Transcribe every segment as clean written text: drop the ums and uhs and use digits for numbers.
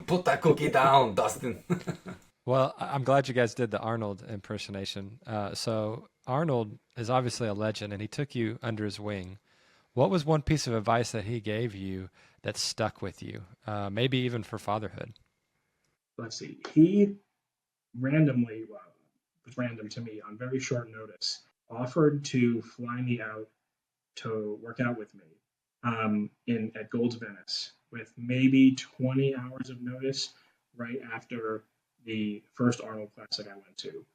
Put that cookie down, Dustin. Well, I'm glad you guys did the Arnold impersonation. So Arnold is obviously a legend, and he took you under his wing. What was one piece of advice that he gave you that stuck with you, maybe even for fatherhood? Let's see. He randomly, well, it was random to me on very short notice, offered to fly me out to work out with me in at Gold's Venice with maybe 20 hours of notice right after the first Arnold Classic I went to,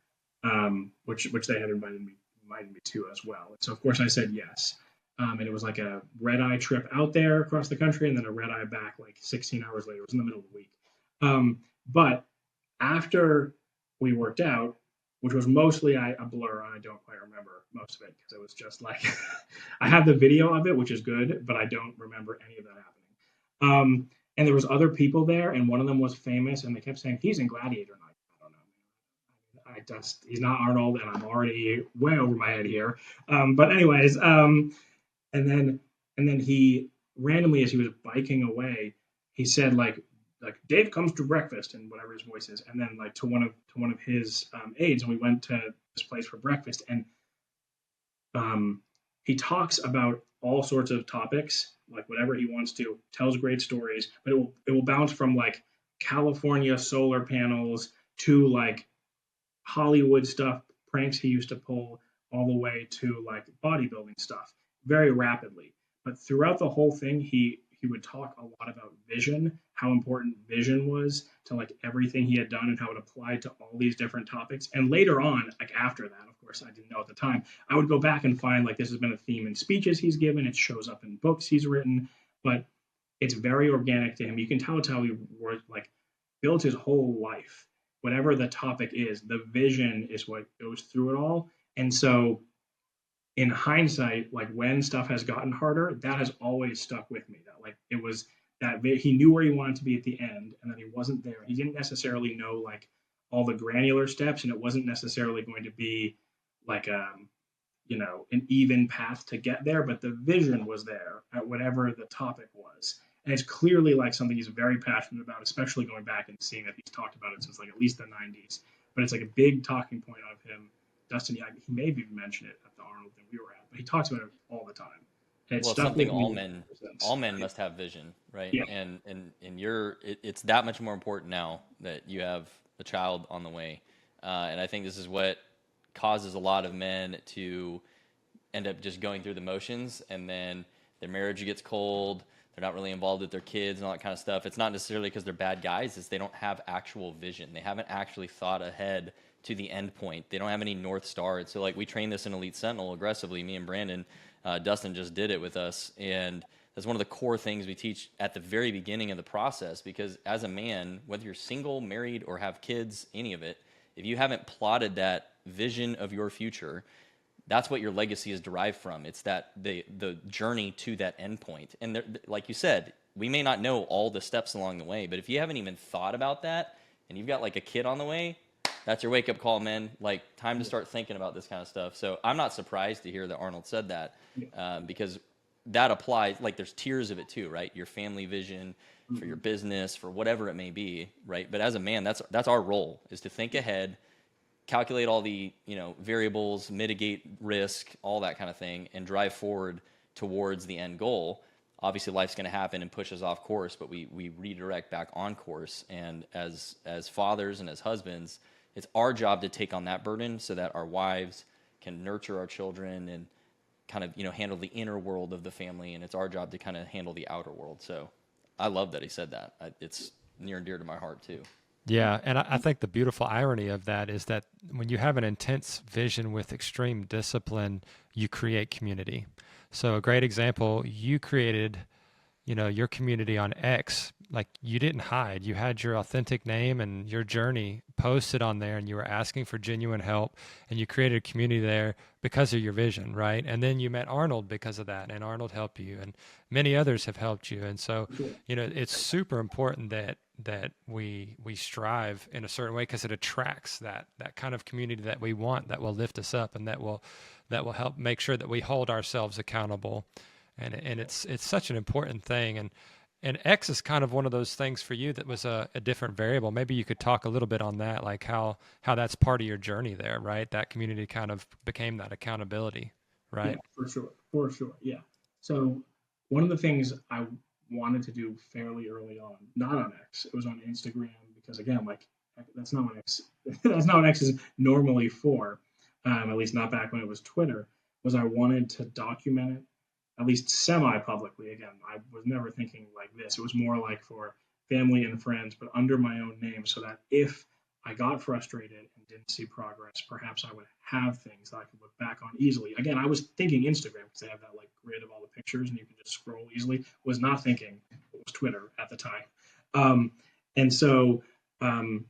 which they had invited me to as well. And so of course I said yes. And it was like a red eye trip out there across the country, and then a red eye back like 16 hours later. It was in the middle of the week. But after we worked out, which was mostly a blur, and I don't quite remember most of it because it was just like I have the video of it, which is good, but I don't remember any of that happening. And there was other people there, and one of them was famous, and they kept saying he's in Gladiator Night. I don't know. He's not Arnold, and I'm already way over my head here. But anyways, and then he randomly, as he was biking away, he said like Dave comes to breakfast and whatever his voice is, and then like to one of his aides, and we went to this place for breakfast, and he talks about all sorts of topics, like whatever he wants to, tells great stories, but it will bounce from like California solar panels to like Hollywood stuff, pranks he used to pull, all the way to like bodybuilding stuff very rapidly. But throughout the whole thing, he would talk a lot about vision, how important vision was to like everything he had done and how it applied to all these different topics. And later on, like after that, of course, I didn't know at the time, I would go back and find like this has been a theme in speeches he's given, it shows up in books he's written, but it's very organic to him. You can tell it's how he like built his whole life. Whatever the topic is, the vision is what goes through it all. And so in hindsight, like when stuff has gotten harder, that has always stuck with me. That like it was that he knew where he wanted to be at the end, and that he wasn't there. He didn't necessarily know like all the granular steps, and it wasn't necessarily going to be like an even path to get there, but the vision was there at whatever the topic was. And it's clearly like something he's very passionate about, especially going back and seeing that he's talked about it since like at least the 90s. But it's like a big talking point of him. Dustin, he may have even mentioned it at the Arnold thing we were at, but he talks about it all the time. And it Well, it's stuck something with me all men must have vision, right? Yeah. And it's that much more important now that you have a child on the way. And I think this is what causes a lot of men to end up just going through the motions, and then their marriage gets cold. They're not really involved with their kids and all that kind of stuff. It's not necessarily because they're bad guys. It's they don't have actual vision. They haven't actually thought ahead to the end point. They don't have any North Star. And so like we train this in Elite Sentinel aggressively, me and Brandon. Dustin just did it with us. And that's one of the core things we teach at the very beginning of the process, because as a man, whether you're single, married, or have kids, any of it, if you haven't plotted that vision of your future, that's what your legacy is derived from. It's that the journey to that end point. And there, like you said, we may not know all the steps along the way, but if you haven't even thought about that and you've got like a kid on the way, that's your wake up call, man. Like time to start thinking about this kind of stuff. So I'm not surprised to hear that Arnold said that, because that applies. Like there's tiers of it too, right? Your family vision for your business, for whatever it may be, right? But as a man, that's our role, is to think ahead, calculate all the variables, mitigate risk, all that kind of thing, and drive forward towards the end goal. Obviously, life's going to happen and push us off course, but we redirect back on course. And as fathers and as husbands, it's our job to take on that burden so that our wives can nurture our children and kind of handle the inner world of the family, and it's our job to kind of handle the outer world. So I love that he said that. It's near and dear to my heart too. Yeah, and I think the beautiful irony of that is that when you have an intense vision with extreme discipline, you create community. So a great example, you created, your community on X. Like you didn't hide. You had your authentic name and your journey posted on there, and you were asking for genuine help, and you created a community there because of your vision, right? And then you met Arnold because of that, and Arnold helped you, and many others have helped you. And so, it's super important that we strive in a certain way, because it attracts that kind of community that we want, that will lift us up, and that will help make sure that we hold ourselves accountable. And it's such an important thing. And X is kind of one of those things for you that was a different variable. Maybe you could talk a little bit on that, like how that's part of your journey there, right? That community kind of became that accountability, Yeah, right? for sure. Yeah. So one of the things I wanted to do fairly early on, not on X, it was on Instagram because again, like that's not what X that's not what X is normally for. At least not back when it was Twitter. Was I wanted to document it at least semi-publicly. Again, I was never thinking like this. It was more like for family and friends, but under my own name, so that if I got frustrated and didn't see progress, perhaps I would have things that I could look back on easily. Again, I was thinking Instagram because they have that like grid of all the pictures and you can just scroll easily. Was not thinking it was Twitter at the time, and so um,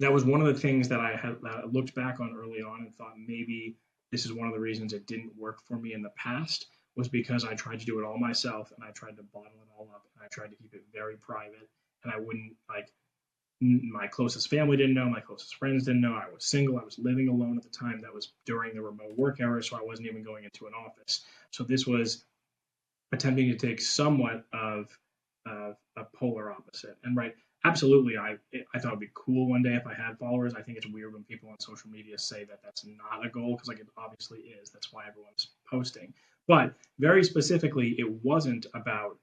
that was one of the things that I looked back on early on and thought maybe this is one of the reasons it didn't work for me in the past was because I tried to do it all myself and I tried to bottle it all up and I tried to keep it very private and I wouldn't like my closest family didn't know, my closest friends didn't know. I was single, I was living alone at the time. That was during the remote work era, so I wasn't even going into an office. So this was attempting to take somewhat of a polar opposite. And right, absolutely, I thought it'd be cool one day if I had followers. I think it's weird when people on social media say that that's not a goal because like it obviously is. That's why everyone's posting. But very specifically, it wasn't about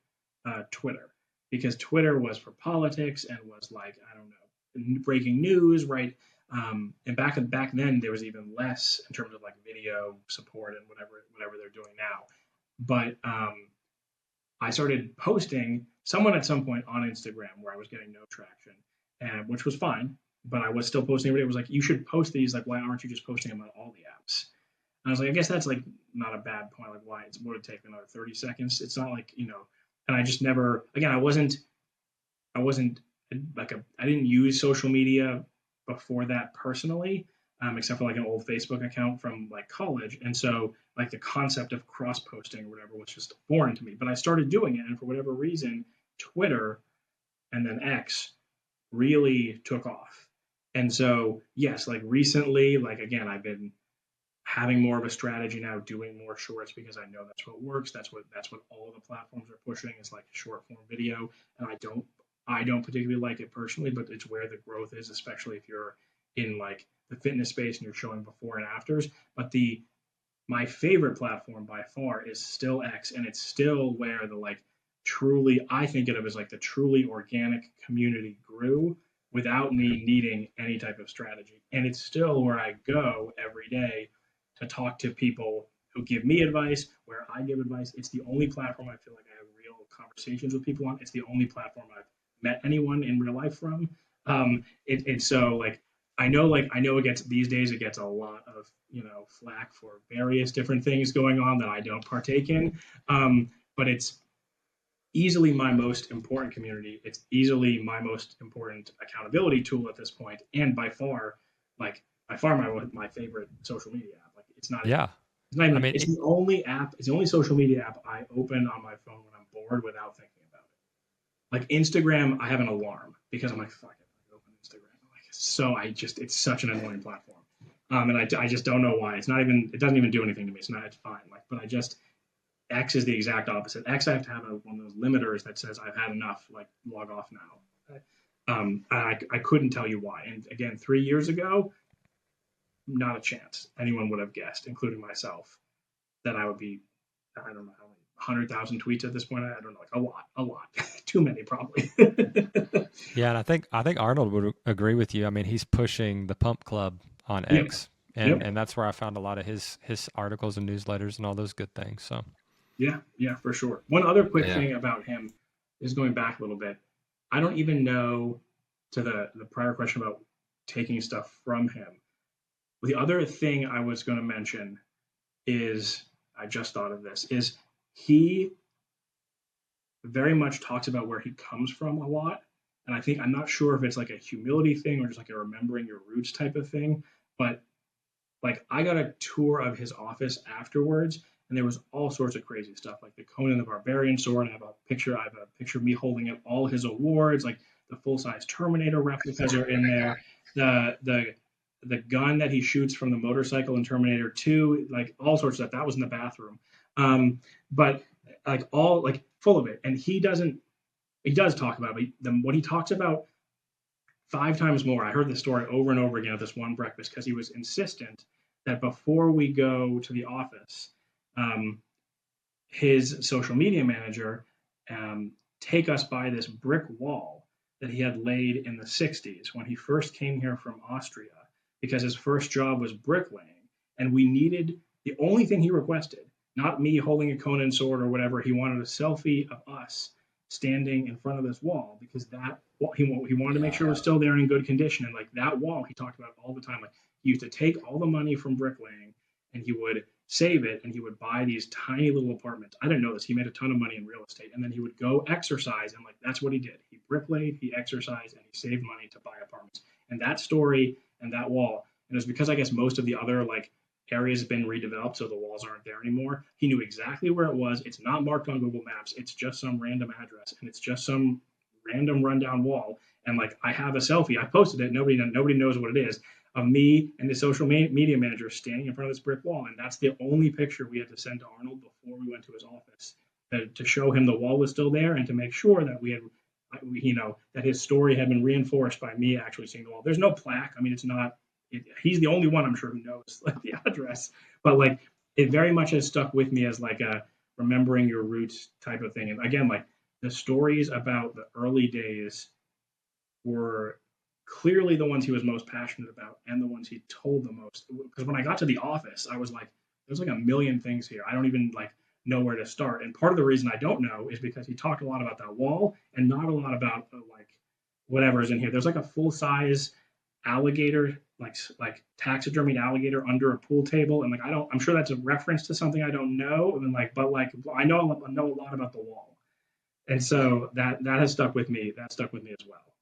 Twitter because Twitter was for politics and was like I don't know breaking news, right? And back then there was even less in terms of like video support and whatever they're doing now. But I started posting someone at some point on Instagram where I was getting no traction, and which was fine. But I was still posting every day. It was like, you should post these. Like, why aren't you just posting them on all the apps? And I was like, I guess that's like not a bad point. Like, why? It would take another 30 seconds. It's not like, and I just never, again, I wasn't I didn't use social media before that personally, except for like an old Facebook account from like college. And so like the concept of cross posting or whatever was just foreign to me. But I started doing it, and for whatever reason, Twitter and then X really took off. And so yes, like recently, like again, I've been having more of a strategy now, doing more shorts because I know that's what works. That's what all of the platforms are pushing is like short form video. And I don't particularly like it personally, but it's where the growth is, especially if you're in like the fitness space and you're showing before and afters. But my favorite platform by far is still X, and it's still where the like truly I think of it as like the truly organic community grew without me needing any type of strategy. And it's still where I go every day to talk to people who give me advice, where I give advice. It's the only platform I feel like I have real conversations with people on. It's the only platform I've met anyone in real life from. It's so like I know it gets these days it gets a lot of flack for various different things going on that I don't partake in. But it's easily my most important community. It's easily my most important accountability tool at this point, and by far my favorite social media app. Like it's not even Yeah. it's not even I like mean, it's the only app. It's the only social media app I open on my phone when I'm bored without thinking about it. Like Instagram, I have an alarm because I'm like, fuck it, I open Instagram. It's such an annoying platform. And I just don't know why. It doesn't even do anything to me. It's fine. Like, but X is the exact opposite. X, I have to have one of those limiters that says I've had enough, like log off now. I couldn't tell you why. And again, 3 years ago, not a chance anyone would have guessed, including myself, that I would be, I don't know how many, 100,000 tweets at this point. I don't know, like a lot, too many probably. yeah, and I think Arnold would agree with you. I mean, he's pushing the Pump Club on Yeah. X, Yep. and that's where I found a lot of his articles and newsletters and all those good things. So Yeah, for sure. One other quick Yeah. thing about him is going back a little bit. I don't even know to the prior question about taking stuff from him. The other thing I was going to mention is I just thought of this is he very much talks about where he comes from a lot. And I'm not sure if it's like a humility thing or just like a remembering your roots type of thing. But like I got a tour of his office afterwards, and there was all sorts of crazy stuff, like the Conan the Barbarian sword. I have a picture of me holding up all his awards, like the full size Terminator replicas are in there. The gun that he shoots from the motorcycle in Terminator 2, like all sorts of stuff. That was in the bathroom. But like all like full of it. And he doesn't he does talk about it, but what he talks about 5 times more. I heard this story over and over again at this one breakfast because he was insistent that before we go to the office, um, his social media manager take us by this brick wall that he had laid in the 60s when he first came here from Austria because his first job was bricklaying. And we needed the only thing he requested, not me holding a Conan sword or whatever, he wanted a selfie of us standing in front of this wall because that he wanted to make sure it was still there and in good condition. And like that wall, he talked about all the time. Like he used to take all the money from bricklaying and he would save it and he would buy these tiny little apartments. I didn't know this. He made a ton of money in real estate and then he would go exercise and like that's what he did. He bricklayed, he exercised, and he saved money to buy apartments. And that story and that wall, and it was because I guess most of the other like areas have been redeveloped, so the walls aren't there anymore. He knew exactly where it was. It's not marked on Google Maps. It's just some random address, and it's just some random rundown wall. And like, I have a selfie. I posted it. Nobody knows what it is of me and the social media manager standing in front of this brick wall, and that's the only picture we had to send to Arnold before we went to his office to show him the wall was still there and to make sure that we had, that his story had been reinforced by me actually seeing the wall. There's no plaque. I mean, it's not. He's the only one I'm sure who knows like the address, but like it very much has stuck with me as like a remembering your roots type of thing. And again, like the stories about the early days were clearly the ones he was most passionate about and the ones he told the most. Because when I got to the office, I was like, there's like a million things here. I don't even like know where to start. And part of the reason I don't know is because he talked a lot about that wall and not a lot about like whatever is in here. There's like a full size alligator, like taxidermied alligator under a pool table, and like I'm sure that's a reference to something I don't know, and like, but like I know a lot about the wall, and so that has stuck with me. That stuck with me as well.